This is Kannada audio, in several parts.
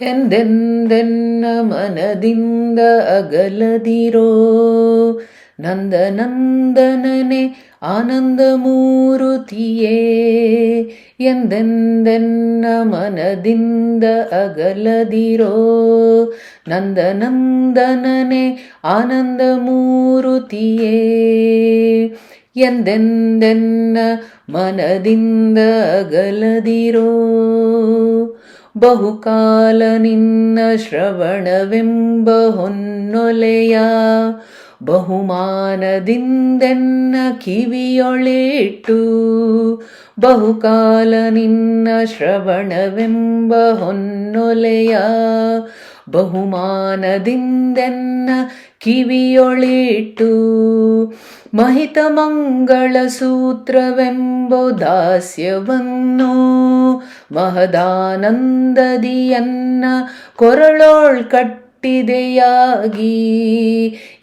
ಎಂದೆಂದೆನ್ನ ಮನದಿಂದ ಅಗಲದಿರೋ ನಂದನಂದನನೆ ಆನಂದ ಮೂರುತಿಯೇ. ಎಂದೆಂದೆನ್ನ ಮನದಿಂದ ಅಗಲದಿರೋ ನಂದನಂದನನೆ ಆನಂದ ಮೂರುತಿಯೇ. ಎಂದೆಂದೆನ್ನ ಮನದಿಂದ ಅಗಲದಿರೋ ಬಹುಕಾಲ ನಿನ್ನ ಶ್ರವಣವೆಂಬ ಹೊನ್ನೊಲೆಯ ಬಹುಮಾನದಿಂದೆನ್ನ ಕಿವಿಯೊಳಿಟ್ಟು. ಬಹುಕಾಲ ನಿನ್ನ ಶ್ರವಣವೆಂಬ ಹೊನ್ನೊಲೆಯ ಬಹುಮಾನದಿಂದೆನ್ನ ಕಿವಿಯೊಳಿಟ್ಟು. ಮಹಿತ ಮಂಗಳ ಸೂತ್ರವೆಂಬ ದಾಸ್ಯವನ್ನು ಮಹದಾನಂದದಿಯನ್ನ ಕೊರಳೋಳ್ ಕಟ್ಟಿದೆಯಾಗಿ.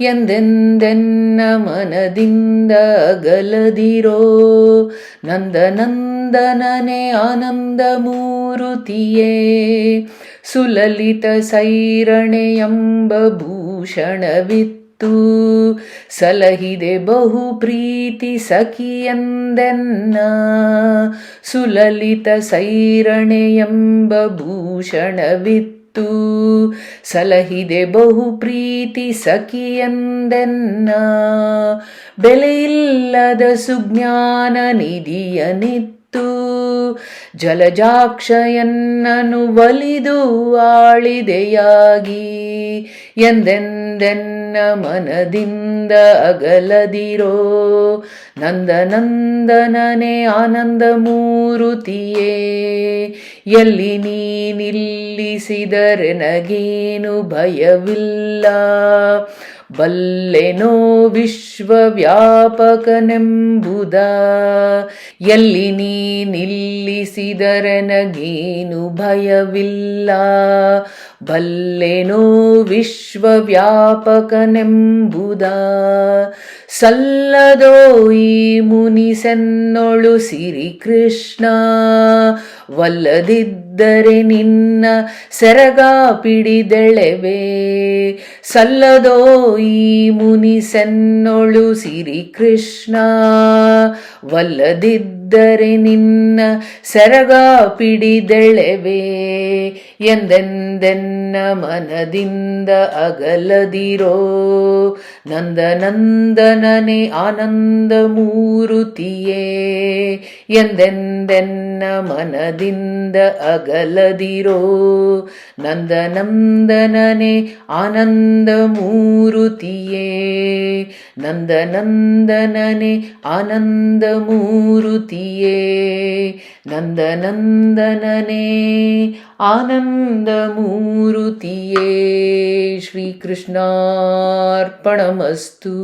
ಎಂದೆಂದೆನ್ನ ಮನದಿಂದ ಅಗಲದಿರೋ ನಂದನಂದನನೆ ಆನಂದ ಮೂರುತಿಯೇ. ಸುಲಲಿತ ಸೈರಣೆಯೆಂಬ ಭೂಷಣವಿತ್ತು ಸಲಹಿದೆ ಬಹು ಪ್ರೀತಿ ಸಖಿಯೆಂದೆನ್ನ. ಸುಲಲಿತ ಸೈರಣೆಯೆಂಬ ಭೂಷಣವಿತ್ತು ಸಲಹಿದೆ ಬಹು ಪ್ರೀತಿ ಸಖಿಯೆಂದೆನ್ನ. ಬೆಲೆಯಿಲ್ಲದ ಸುಜ್ಞಾನ ನಿಧಿಯನಿತ್ತು ಜಲಜಾಕ್ಷಯನ್ನನು ಒಲಿದು ಆಳಿದೆಯಾಗಿ. ಎಂದೆಂದೆನ್ನ ಮನದಿಂದ ಅಗಲದಿರೋ ನಂದನಂದನನೆ ಆನಂದ ಮೂರುತಿಯೇ. ಎಲ್ಲಿ ನೀ ನಿಲ್ಲಿಸಿದರೆ ನಗೇನು ಭಯವಿಲ್ಲ ಬಲ್ಲೆನೋ ವಿಶ್ವವ್ಯಾಪಕನೆಂಬುದ. ಎಲ್ಲಿ ನೀ ನಿಲ್ಲಿಸಿದರೆ ನಗೇನು ಭಯವಿಲ್ಲ ಬಲ್ಲೆನೋ ವಿಶ್ವವ್ಯಾಪಕನೆಂಬುದ. ಸಲ್ಲದೋ ಈ ಮುನಿಸೆನ್ನೊಳು ಸಿರಿಕೃಷ್ಣ ವಲ್ಲದಿದ್ದರೆ ನಿನ್ನ ಸೆರಗ ಪಿಡಿದೆಳೆವೆ. ಸಲ್ಲದೋ ಈ ಮುನಿಸೆನ್ನೊಳು ಸಿರಿಕೃಷ್ಣ ವಲ್ಲದಿದ್ದರೆ ನಿನ್ನ ಸೆರಗ ಪಿಡಿದೆಳೆವೆ. ಎಂದೆಂದೆನ್ನ ಮನದಿಂದ ಅಗಲದಿರೋ ನಂದನಂದನನೆ ಆನಂದ ಮೂರುತಿಯೇ. ಎಂದೆಂದೆನ್ನ ಮನದಿಂದ ಅಗಲದಿರೋ ನಂದನಂದನನೆ ಆನಂದ ಮೂರುತಿಯೇ. ನಂದನಂದನನೆ ಆನಂದ ಮೂರುತಿಯೇ. ನಂದನಂದನನೆ ಆನಂದ ಮೂರುತಿಯೇ. ಶ್ರೀಕೃಷ್ಣಾರ್ಪಣಮಸ್ತು.